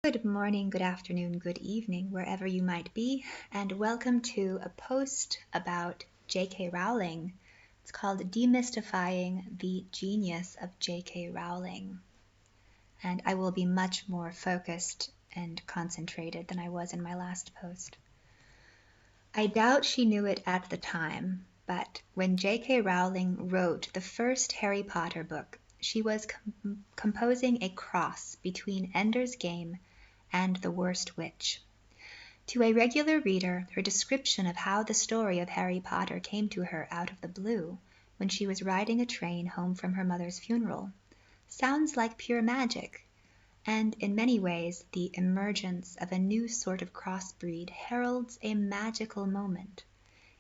Good morning, good afternoon, good evening, wherever you might be, and welcome to a post about J.K. Rowling. It's called Demystifying the Genius of J.K. Rowling. And I will be much more focused and concentrated than I was in my last post. I doubt she knew it at the time, but when J.K. Rowling wrote the first Harry Potter book, she was composing a cross between Ender's Game and The Worst Witch. To a regular reader, her description of how the story of Harry Potter came to her out of the blue, when she was riding a train home from her mother's funeral, sounds like pure magic, and in many ways the emergence of a new sort of crossbreed heralds a magical moment.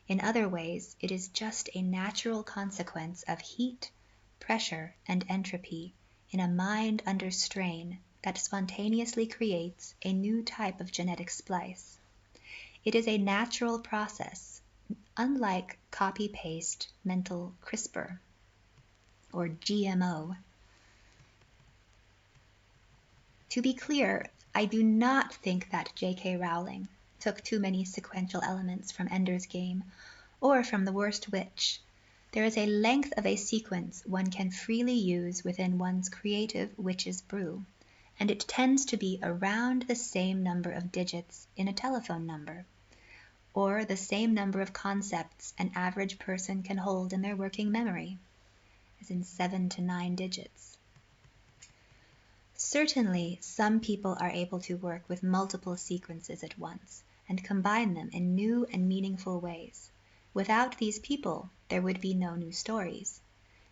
In other ways, it is just a natural consequence of heat, pressure, and entropy in a mind under strain that spontaneously creates a new type of genetic splice. It is a natural process, unlike copy-paste mental CRISPR or GMO. To be clear, I do not think that J.K. Rowling took too many sequential elements from Ender's Game or from The Worst Witch. There is a length of a sequence one can freely use within one's creative witch's brew, and it tends to be around the same number of digits in a telephone number, or the same number of concepts an average person can hold in their working memory, as in 7 to 9 digits. Certainly, some people are able to work with multiple sequences at once and combine them in new and meaningful ways. Without these people, there would be no new stories.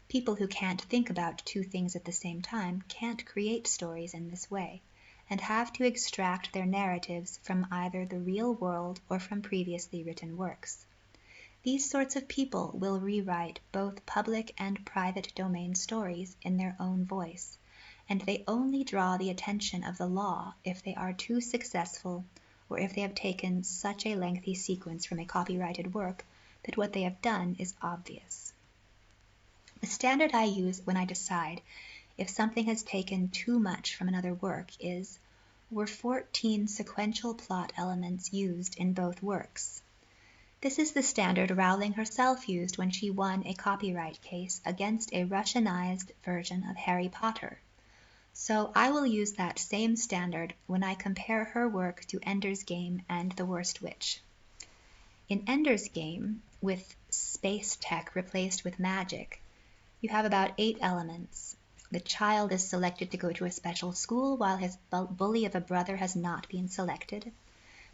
People who can't think about two things at the same time can't create stories in this way, and have to extract their narratives from either the real world or from previously written works. These sorts of people will rewrite both public and private domain stories in their own voice, and they only draw the attention of the law if they are too successful or if they have taken such a lengthy sequence from a copyrighted work that what they have done is obvious. The standard I use when I decide if something has taken too much from another work is, were 14 sequential plot elements used in both works? This is the standard Rowling herself used when she won a copyright case against a Russianized version of Harry Potter. So I will use that same standard when I compare her work to Ender's Game and The Worst Witch. In Ender's Game, with space tech replaced with magic, you have about 8 elements. The child is selected to go to a special school while his bully of a brother has not been selected.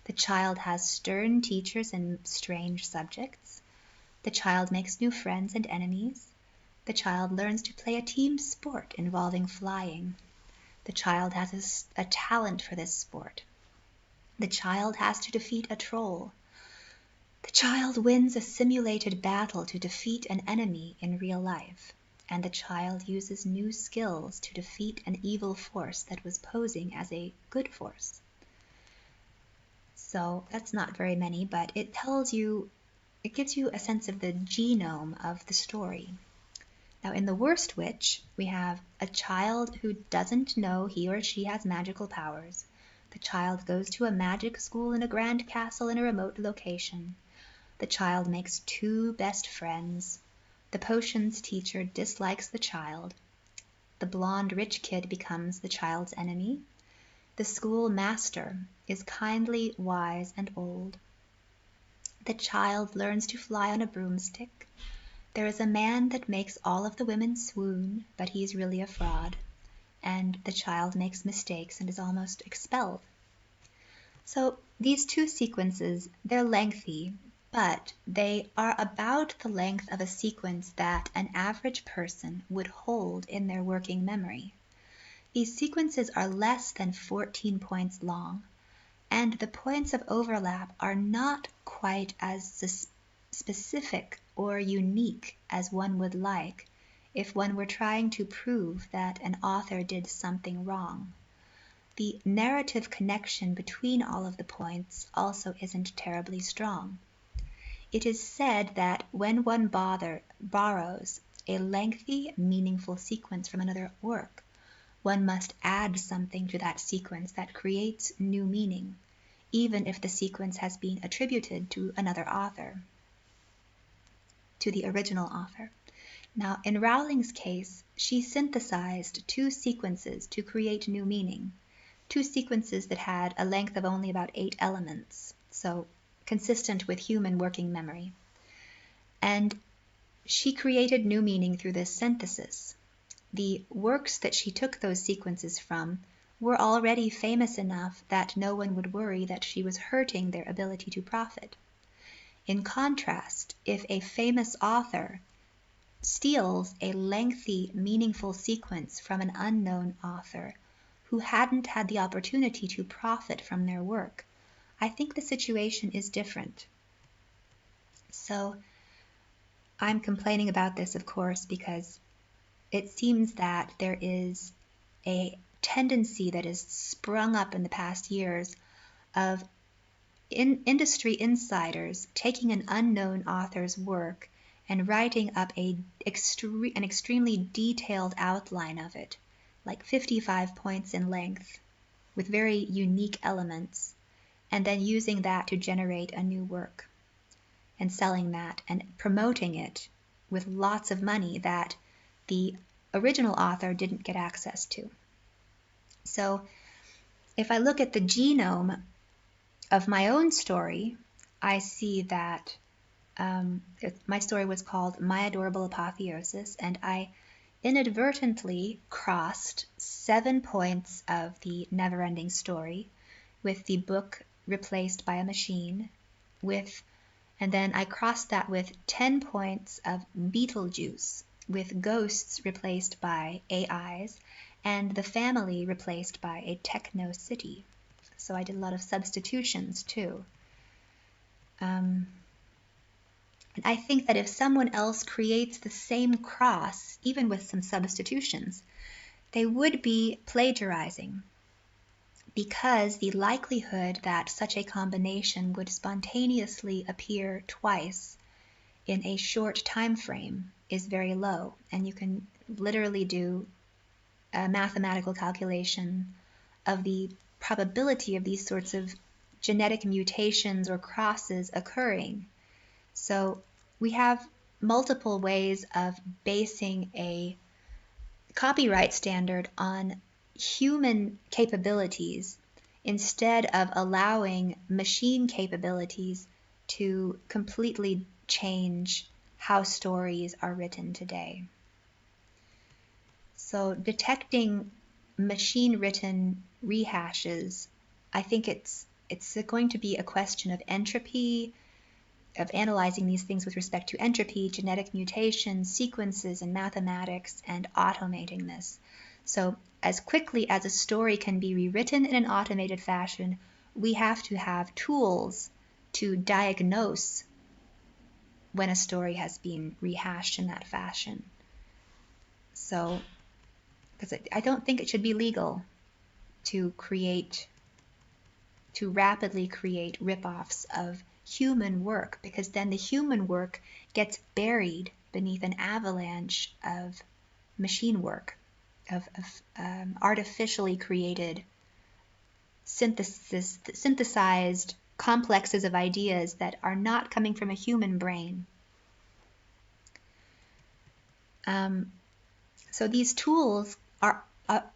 The child has stern teachers and strange subjects. The child makes new friends and enemies. The child learns to play a team sport involving flying. The child has a talent for this sport. The child has to defeat a troll. The child wins a simulated battle to defeat an enemy in real life, and the child uses new skills to defeat an evil force that was posing as a good force. So that's not very many, but it gives you a sense of the genome of the story. Now, in The Worst Witch, we have a child who doesn't know he or she has magical powers. The child goes to a magic school in a grand castle in a remote location. The child makes 2 best friends. The potions teacher dislikes the child. The blonde rich kid becomes the child's enemy. The school master is kindly, wise, and old. The child learns to fly on a broomstick. There is a man that makes all of the women swoon, but he's really a fraud. And the child makes mistakes and is almost expelled. So these 2 sequences, they're lengthy, but they are about the length of a sequence that an average person would hold in their working memory. These sequences are less than 14 points long, and the points of overlap are not quite as specific or unique as one would like if one were trying to prove that an author did something wrong. The narrative connection between all of the points also isn't terribly strong. It is said that when one borrows a lengthy, meaningful sequence from another work, one must add something to that sequence that creates new meaning, even if the sequence has been attributed to another author, to the original author. Now, in Rowling's case, she synthesized two sequences to create new meaning, two sequences that had a length of only about 8 elements, so consistent with human working memory. And she created new meaning through this synthesis. The works that she took those sequences from were already famous enough that no one would worry that she was hurting their ability to profit. In contrast, if a famous author steals a lengthy, meaningful sequence from an unknown author who hadn't had the opportunity to profit from their work, I think the situation is different. So I'm complaining about this, of course, because it seems that there is a tendency that has sprung up in the past years of industry insiders taking an unknown author's work and writing up an extremely detailed outline of it, like 55 points in length, with very unique elements, and then using that to generate a new work, and selling that and promoting it with lots of money that the original author didn't get access to. So if I look at the genome of my own story, I see that my story was called My Adorable Apotheosis, and I inadvertently crossed 7 points of the never-ending story with the book replaced by a machine, and then I crossed that with 10 points of Beetlejuice, with ghosts replaced by AIs, and the family replaced by a techno city. So I did a lot of substitutions too. And I think that if someone else creates the same cross, even with some substitutions, they would be plagiarizing, because the likelihood that such a combination would spontaneously appear twice in a short time frame is very low, and you can literally do a mathematical calculation of the probability of these sorts of genetic mutations or crosses occurring. So we have multiple ways of basing a copyright standard on human capabilities instead of allowing machine capabilities to completely change how stories are written today. So detecting machine-written rehashes, I think it's going to be a question of entropy, of analyzing these things with respect to entropy, genetic mutations, sequences, and mathematics, and automating this. So as quickly as a story can be rewritten in an automated fashion, we have to have tools to diagnose when a story has been rehashed in that fashion. So, because I don't think it should be legal to rapidly create rip-offs of human work, because then the human work gets buried beneath an avalanche of machine work, of artificially created synthesized complexes of ideas that are not coming from a human brain. So these tools are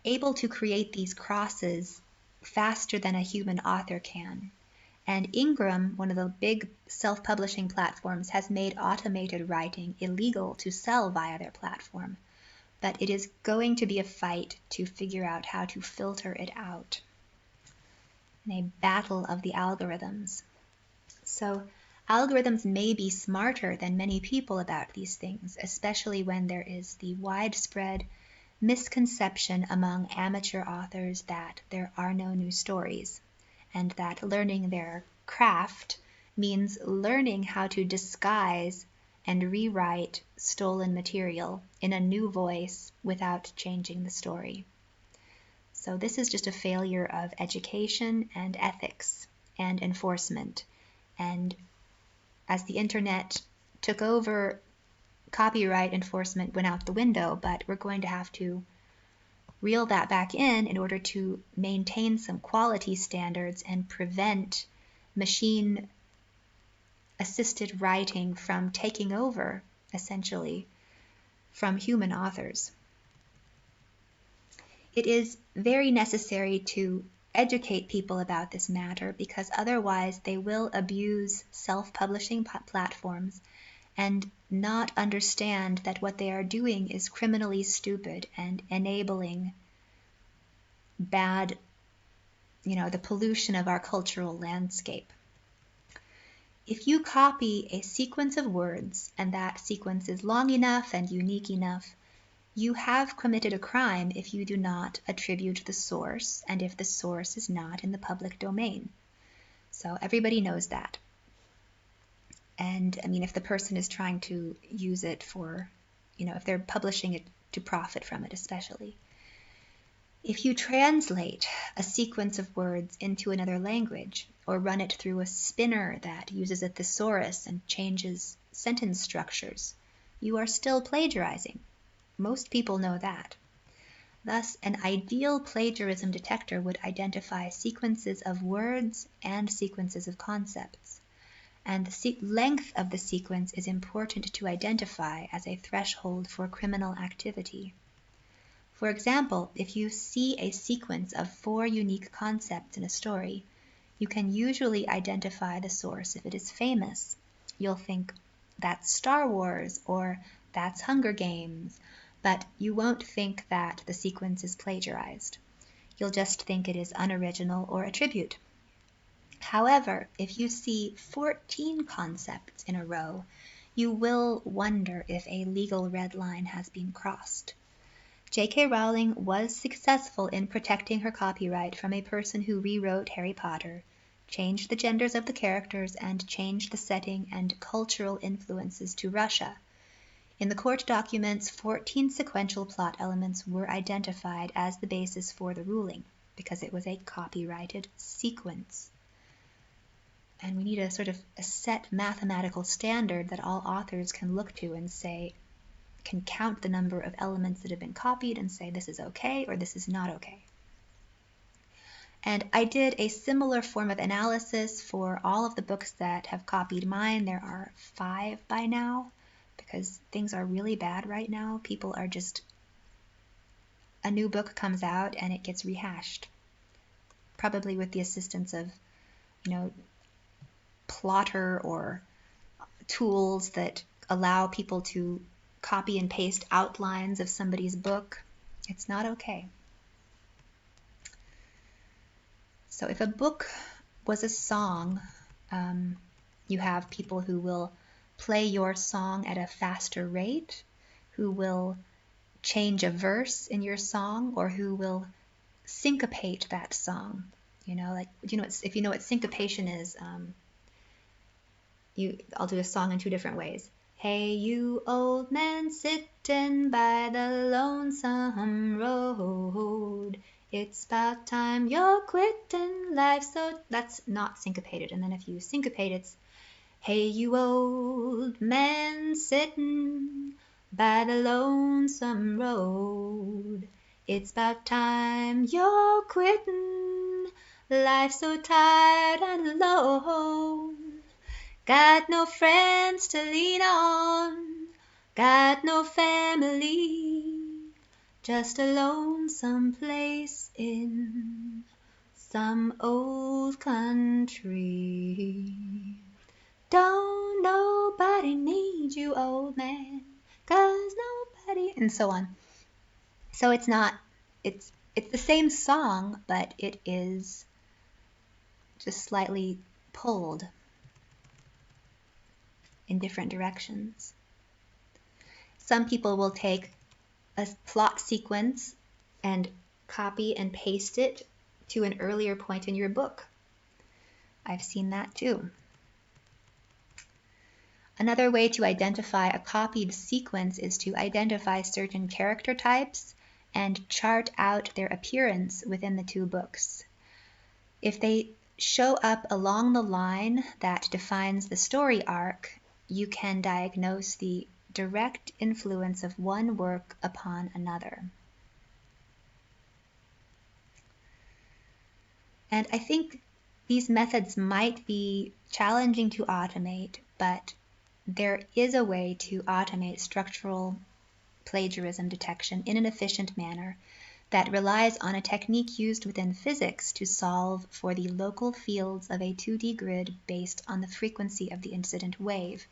able to create these crosses faster than a human author can. And Ingram, one of the big self-publishing platforms, has made automated writing illegal to sell via their platform. But it is going to be a fight to figure out how to filter it out, in a battle of the algorithms. So algorithms may be smarter than many people about these things, especially when there is the widespread misconception among amateur authors that there are no new stories, and that learning their craft means learning how to disguise and rewrite stolen material in a new voice without changing the story. So this is just a failure of education and ethics and enforcement. And as the internet took over, copyright enforcement went out the window, but we're going to have to reel that back in order to maintain some quality standards and prevent machine-assisted writing from taking over, essentially, from human authors. It is very necessary to educate people about this matter because otherwise they will abuse self-publishing platforms and not understand that what they are doing is criminally stupid and enabling bad, the pollution of our cultural landscape. If you copy a sequence of words and that sequence is long enough and unique enough, you have committed a crime if you do not attribute the source and if the source is not in the public domain. So everybody knows that. And if the person is trying to use it for, if they're publishing it to profit from it especially. If you translate a sequence of words into another language or run it through a spinner that uses a thesaurus and changes sentence structures, you are still plagiarizing. Most people know that. Thus, an ideal plagiarism detector would identify sequences of words and sequences of concepts. And the length of the sequence is important to identify as a threshold for criminal activity. For example, if you see a sequence of 4 unique concepts in a story, you can usually identify the source if it is famous. You'll think, that's Star Wars, or that's Hunger Games, but you won't think that the sequence is plagiarized. You'll just think it is unoriginal or a tribute. However, if you see 14 concepts in a row, you will wonder if a legal red line has been crossed. J.K. Rowling was successful in protecting her copyright from a person who rewrote Harry Potter, changed the genders of the characters, and changed the setting and cultural influences to Russia. In the court documents, 14 sequential plot elements were identified as the basis for the ruling, because it was a copyrighted sequence. And we need a sort of a set mathematical standard that all authors can look to and say, can count the number of elements that have been copied and say this is okay or this is not okay. And I did a similar form of analysis for all of the books that have copied mine. There are 5 by now, because things are really bad right now. People are just, a new book comes out and it gets rehashed, probably with the assistance of, plotter or tools that allow people to copy and paste outlines of somebody's book. It's not okay. So if a book was a song, you have people who will play your song at a faster rate, who will change a verse in your song, or who will syncopate that song. If you know what syncopation is, I'll do a song in 2 different ways. Hey, you old man sitting by the lonesome road, it's about time you're quitting life, so that's not syncopated. And then if you syncopate, it's hey, you old man sitting by the lonesome road, it's about time you're quitting life, so tired and alone. Got no friends to lean on, got no family, just a lonesome place in some old country. Don't nobody need you, old man, 'cause nobody, and so on. So it's the same song, but it is just slightly pulled in different directions. Some people will take a plot sequence and copy and paste it to an earlier point in your book. I've seen that too. Another way to identify a copied sequence is to identify certain character types and chart out their appearance within the 2 books. If they show up along the line that defines the story arc, you can diagnose the direct influence of one work upon another. And I think these methods might be challenging to automate, but there is a way to automate structural plagiarism detection in an efficient manner that relies on a technique used within physics to solve for the local fields of a 2D grid based on the frequency of the incident wave.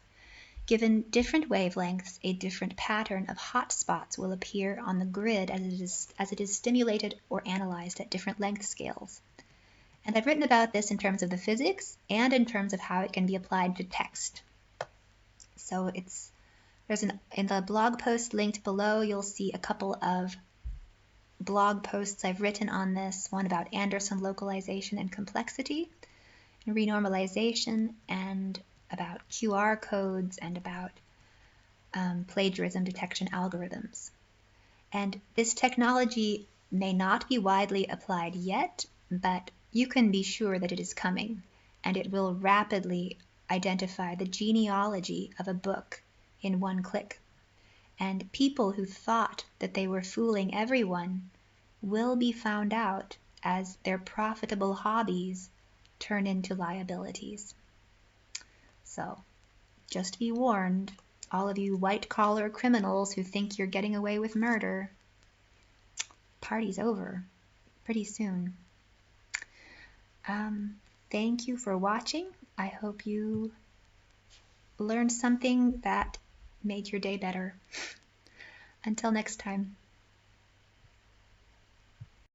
Given different wavelengths, a different pattern of hot spots will appear on the grid as it is stimulated or analyzed at different length scales. And I've written about this in terms of the physics and in terms of how it can be applied to text. So in the blog post linked below, you'll see a couple of blog posts I've written on this, one about Anderson localization and complexity, and renormalization, and about QR codes, and about plagiarism detection algorithms. And this technology may not be widely applied yet, but you can be sure that it is coming, and it will rapidly identify the genealogy of a book in one click. And people who thought that they were fooling everyone will be found out as their profitable hobbies turn into liabilities. So, just be warned, all of you white-collar criminals who think you're getting away with murder, party's over pretty soon. Thank you for watching. I hope you learned something that made your day better. Until next time.